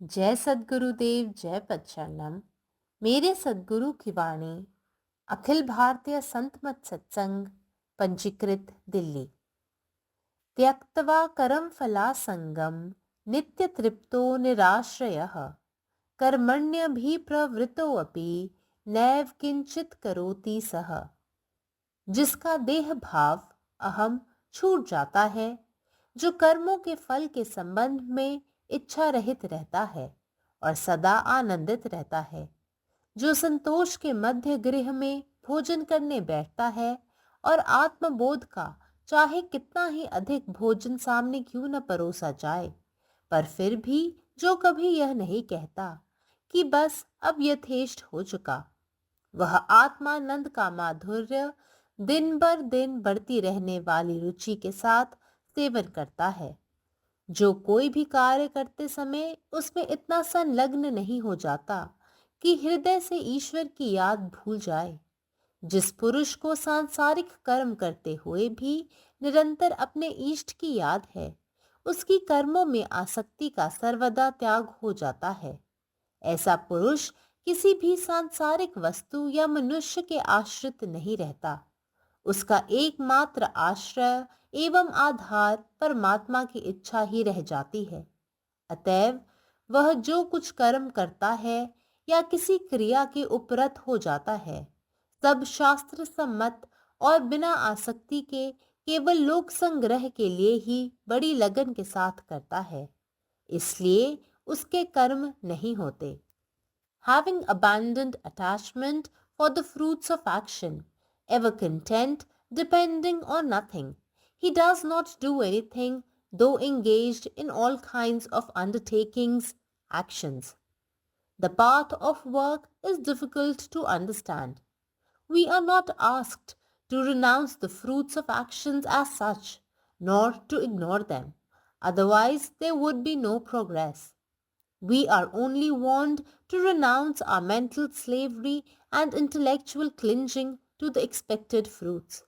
जय सद्गुरुदेव, जय पच्चरणम। मेरे सद्गुरु की वाणी अखिल भारतीय संत मत सत्संग, पंजीकृत दिल्ली। त्यक्त्वा करम फला संगम, नित्य तृप्तो निराश्रयः, कर्मण्यभिप्रवृत्तोऽपि नैव किंचित करोति सः। जिसका देह भाव अहम छूट जाता है, जो कर्मों के फल के संबंध में इच्छा रहित रहता है और सदा आनंदित रहता है, जो संतोष के मध्य गृह में भोजन करने बैठता है और आत्मबोध का चाहे कितना ही अधिक भोजन सामने क्यों न परोसा जाए, पर फिर भी जो कभी यह नहीं कहता कि बस अब यथेष्ट हो चुका, वह आत्मानंद का माधुर्य दिन बर दिन बढ़ती रहने वाली रुचि के साथ सेवन करता है। जो कोई भी कार्य करते समय उसमें इतना संलग्न नहीं हो जाता कि हृदय से ईश्वर की याद भूल जाए। जिस पुरुष को सांसारिक कर्म करते हुए भी निरंतर अपने इष्ट की याद है, उसकी कर्मों में आसक्ति का सर्वदा त्याग हो जाता है। ऐसा पुरुष किसी भी सांसारिक वस्तु या मनुष्य के आश्रित नहीं रहता। उसका एकमात्र आश्रय एवं आधार परमात्मा की इच्छा ही रह जाती है। अतएव वह जो कुछ कर्म करता है या किसी क्रिया के उपरत हो जाता है, सब शास्त्र सम्मत और बिना आसक्ति के केवल लोक संग्रह के लिए ही बड़ी लगन के साथ करता है। इसलिए उसके कर्म नहीं होते। Having abandoned attachment for the fruits of action, ever content, depending on nothing, he does not do anything, though engaged in all kinds of undertakings, actions. The path of work is difficult to understand. We are not asked to renounce the fruits of actions as such, nor to ignore them. Otherwise, there would be no progress. We are only warned to renounce our mental slavery and intellectual clinging to the expected fruits.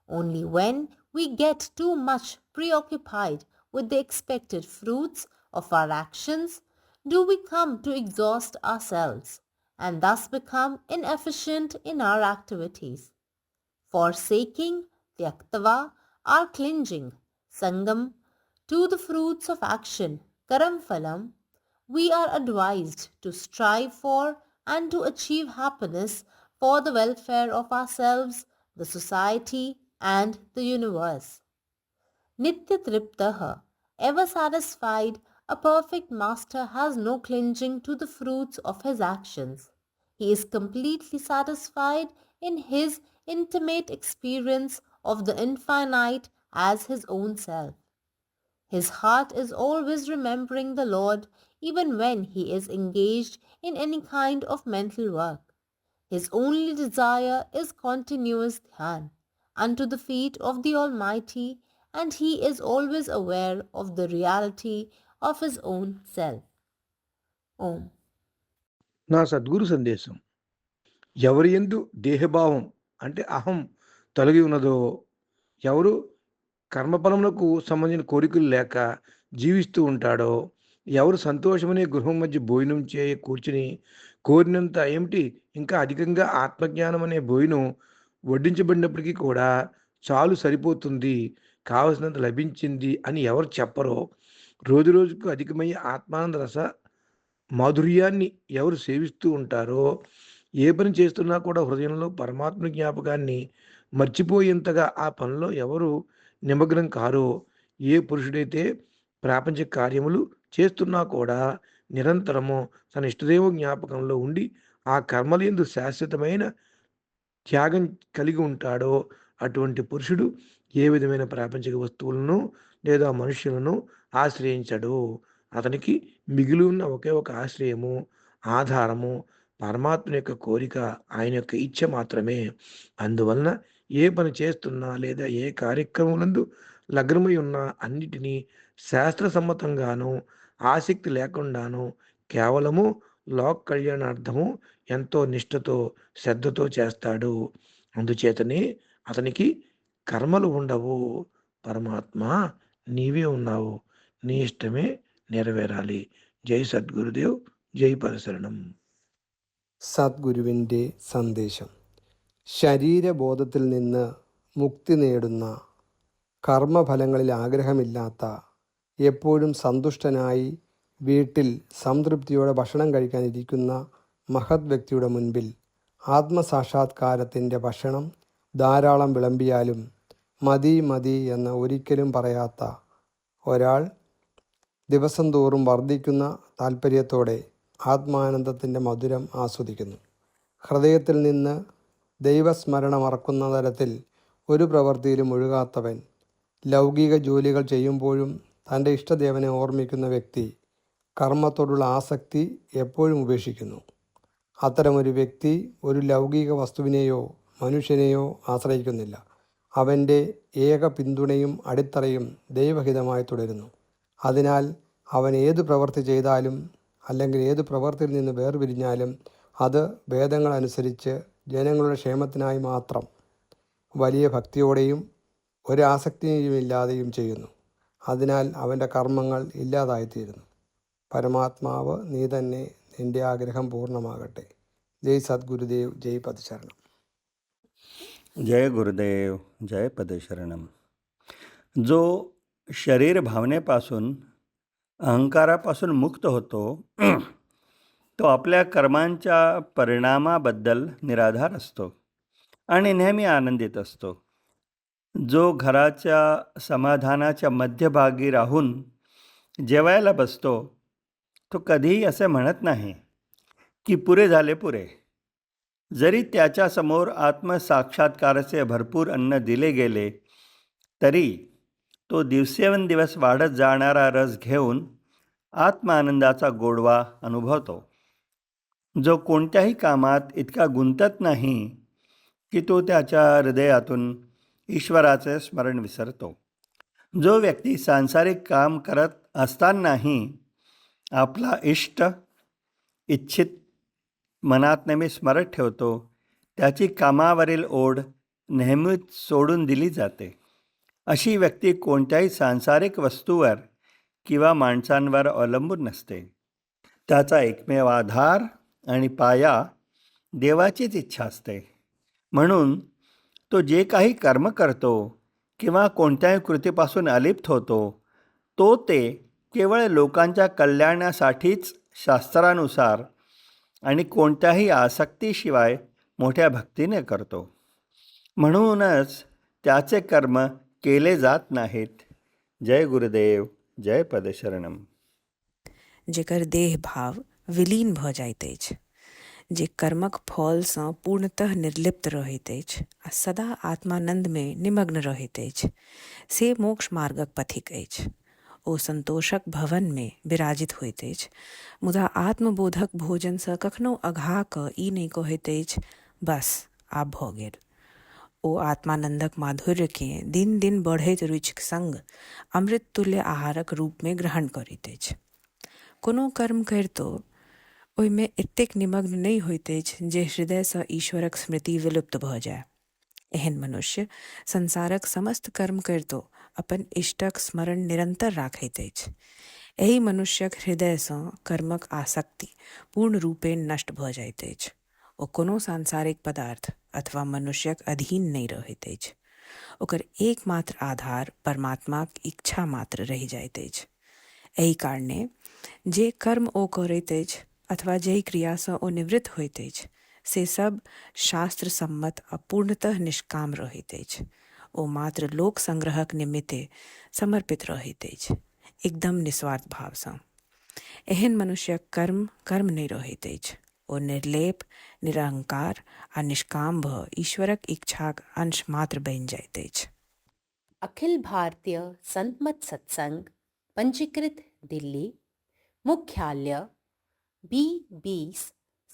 Only when we get too much preoccupied with the expected fruits of our actions do we come to exhaust ourselves and thus become inefficient in our activities. Forsaking tyaktava, our clinging, sangam, to the fruits of action, karam phalam, we are advised to strive for and to achieve happiness for the welfare of ourselves, the society, and the universe. Nitya Triptaha, ever satisfied, a perfect master has no clinging to the fruits of his actions. He is completely satisfied in his intimate experience of the infinite as his own self. His heart is always remembering the Lord even when he is engaged in any kind of mental work. His only desire is continuous dhyan unto the feet of the Almighty, and he is always aware of the reality of his own self. Om. నా సద్గురు సందేశం. ఎవరి యందు దేహభావం అంటే అహం తొలగి ఉన్నదో, ఎవరు కర్మఫలములకు సంబంధించిన కోరికలు లేక జీవిస్తూ ఉంటాడో, ఎవరు సంతోషమనే గృహం మధ్య భోజనం చేయ కూర్చుని కోరినంత ఏమిటి ఇంకా అధికంగా ఆత్మజ్ఞానం అనే భోజనం వడ్డించబడినప్పటికీ కూడా చాలు సరిపోతుంది, కావలసినంత లభించింది అని ఎవరు చెప్పరో, రోజు రోజుకు అధికమయ్యే ఆత్మానంద రస మాధుర్యాన్ని ఎవరు సేవిస్తూ ఉంటారో, ఏ పని చేస్తున్నా కూడా హృదయంలో పరమాత్మ జ్ఞాపకాన్ని మర్చిపోయేంతగా ఆ పనిలో ఎవరు నిమగ్నం కారో, ఏ పురుషుడైతే ప్రాపంచిక కార్యములు చేస్తున్నా కూడా నిరంతరము తన ఇష్టదేవ జ్ఞాపకంలో ఉండి ఆ కర్మలందు శాశ్వతమైన త్యాగం కలిగి ఉంటాడో, అటువంటి పురుషుడు ఏ విధమైన ప్రాపంచిక వస్తువులను లేదా మనుష్యులను ఆశ్రయించడు. అతనికి మిగిలి ఉన్న ఒకే ఒక ఆశ్రయము, ఆధారము పరమాత్మ యొక్క కోరిక, ఆయన యొక్క ఇచ్ఛ మాత్రమే. అందువలన ఏ పని చేస్తున్నా లేదా ఏ కార్యక్రమములందు లగ్నమై ఉన్నా అన్నిటినీ శాస్త్ర సమ్మతంగాను, ఆసక్తి లేకుండాను కేవలము లోక్ కళ్యాణార్థము ఎంతో నిష్ఠతో, శ్రద్ధతో చేస్తాడు. అందుచేతనే అతనికి కర్మలు ఉండవు. పరమాత్మ నీవే ఉన్నావు, నీ ఇష్టమే నెరవేరాలి. ജയ് സദ്ഗുരുദേവ്, ജയ് പരശരണം. സദ്ഗുരുവിൻ്റെ സന്ദേശം. ശരീരബോധത്തിൽ നിന്ന് മുക്തി നേടുന്ന, കർമ്മഫലങ്ങളിൽ ആഗ്രഹമില്ലാത്ത, എപ്പോഴും സന്തുഷ്ടനായി വീട്ടിൽ സംതൃപ്തിയോടെ ഭക്ഷണം കഴിക്കാനിരിക്കുന്ന മഹത് വ്യക്തിയുടെ മുൻപിൽ ആത്മസാക്ഷാത്കാരത്തിൻ്റെ ഭക്ഷണം ധാരാളം വിളമ്പിയാലും മതി മതി എന്ന് ഒരിക്കലും പറയാത്ത ഒരാൾ ദിവസം തോറും വർദ്ധിക്കുന്ന താല്പര്യത്തോടെ ആത്മാനന്ദത്തിൻ്റെ മധുരം ആസ്വദിക്കുന്നു. ഹൃദയത്തിൽ നിന്ന് ദൈവസ്മരണ മറക്കുന്ന തരത്തിൽ ഒരു പ്രവൃത്തിയിലും ഒഴുകാത്തവൻ, ലൗകിക ജോലികൾ ചെയ്യുമ്പോഴും തൻ്റെ ഇഷ്ടദേവനെ ഓർമ്മിക്കുന്ന വ്യക്തി കർമ്മത്തോടുള്ള ആസക്തി എപ്പോഴും ഉപേക്ഷിക്കുന്നു. അത്തരമൊരു വ്യക്തി ഒരു ലൗകിക വസ്തുവിനെയോ മനുഷ്യനെയോ ആശ്രയിക്കുന്നില്ല. അവൻ്റെ ഏക പിന്തുണയും അടിത്തറയും ദൈവഹിതമായി തുടരുന്നു. അതിനാൽ അവൻ ഏത് പ്രവൃത്തി ചെയ്താലും അല്ലെങ്കിൽ ഏത് പ്രവൃത്തിയിൽ നിന്ന് വേർപിരിഞ്ഞാലും അത് വേദങ്ങളനുസരിച്ച് ജനങ്ങളുടെ ക്ഷേമത്തിനായി മാത്രം വലിയ ഭക്തിയോടെയും ഒരാസക്തിയുമില്ലാതെയും ചെയ്യുന്നു. അതിനാൽ അവൻ്റെ കർമ്മങ്ങൾ ഇല്ലാതായിത്തീരുന്നു. പരമാത്മാവ് നീ തന്നെ, നിൻ്റെ ആഗ്രഹം പൂർണ്ണമാകട്ടെ. ജയ് സദ്ഗുരുദേവ്, ജയ് പദശരണം. जय गुरुदेव, जय पदशरणम. जो शरीर भावनेपासून, अहंकारापासून मुक्त होतो तो आपल्या कर्मांच्या परिणामाबद्दल निराधार असतो आणि नेहमी आनंदित असतो. जो घराच्या समाधानाच्या मध्यभागी राहून जेवायला बसतो तो कधीही असे म्हणत नाही की पुरे झाले पुरे. जरी त्याच्यासमोर आत्मसाक्षात्काराचे भरपूर अन्न दिले गेले तरी तो दिवसेंदिवस वाढत जाणारा रस घेऊन आत्मानंदाचा गोडवा अनुभवतो. जो कोणत्याही कामात इतका गुंतत नाही की तो त्याच्या हृदयातून ईश्वराचे स्मरण विसरतो. जो व्यक्ती सांसारिक काम करत असतानाही आपला इष्ट इच्छित मनात नेहमी स्मरत ठेवतो, त्याची कामावरील ओढ नेहमीच सोडून दिली जाते. अशी व्यक्ती कोणत्याही सांसारिक वस्तूवर किंवा माणसांवर अवलंबून नसते. त्याचा एकमेव आधार आणि पाया देवाचीच इच्छा असते. म्हणून तो जे काही कर्म करतो किंवा कोणत्याही कृतीपासून अलिप्त होतो तो ते केवळ लोकांच्या कल्याणासाठीच शास्त्रानुसार आणि कोणत्याही आसक्तीशिवाय मोठ्या भक्तीने करतो. म्हणूनच त्याचे कर्म केले जात नाहीत. जय गुरुदेव, जय पदशरणम. जेकर देह भाव विलीन भ जाइत अछि, जे कर्मक फलसँ पूर्णतः निर्लिप्त रहैत अछि आ सदा आत्मानंद में निमग्न रहैत अछि, से मोक्ष मार्गक पथिक अछि. ओ संतोषक भवन में विराजित होइत अछि, मुदा आत्मबोधक भोजनसँ कखनो अघा कऽ ई नहि कहैत अछि बस आब भऽ गेल. ओ आत्मानंदक माधुर्यकेँ दिन दिन बढ़ैत रुचिक संग अमृत तुल्य आहारक रूप में ग्रहण करैत अछि. कोनो कर्म करितो ओहिमे एतेक निमग्न नहि होइत अछि जे हृदयसँ ईश्वरक स्मृति विलुप्त भऽ जाय. एहन मनुष्य संसारक समस्त कर्म करितो अपन इष्टक स्मरण निरंतर राखैत अछि. एहि मनुष्यक हृदयसँ कर्मक आसक्ति पूर्ण रूपेण नष्ट भऽ जाइत अछि. ओ कोनो सांसारिक पदार्थ अथवा मनुष्यक अधीन नहि रहैत अछि. ओकर एकमात्र आधार परमात्माक इच्छा मात्र रहि जाइत अछि. एहि कारणे जे कर्म ओ करैत अछि अथवा जाहि क्रियासँ ओ निवृत्त होइत अछि से सब शास्त्र सम्मत आ पूर्णतः निष्काम रहैत अछि. ओ मात्र लोक संग्रहक निमित्ते समर्पित रहैत अछि, एकदम निस्वार्थ भावसँ. एहन मनुष्यक कर्म कर्म नहि रहैत अछि. ओ निर्लेप, निरहंकार आ निष्काम भऽ ईश्वरक इच्छाक अंश मात्र बनि जाइत अछि. अखिल भारतीय संत मत सत्संग पंजीकृत दिल्ली, मुख्यालय B20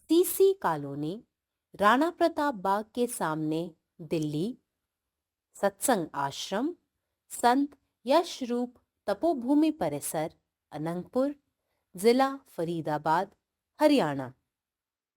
CC colony, Rana Pratap Bagh के सामने, दिल्ली. सत्संग आश्रम संत यशरूप तपोभूमि परिसर, अनंगपुर, जिला फरीदाबाद, हरियाणा.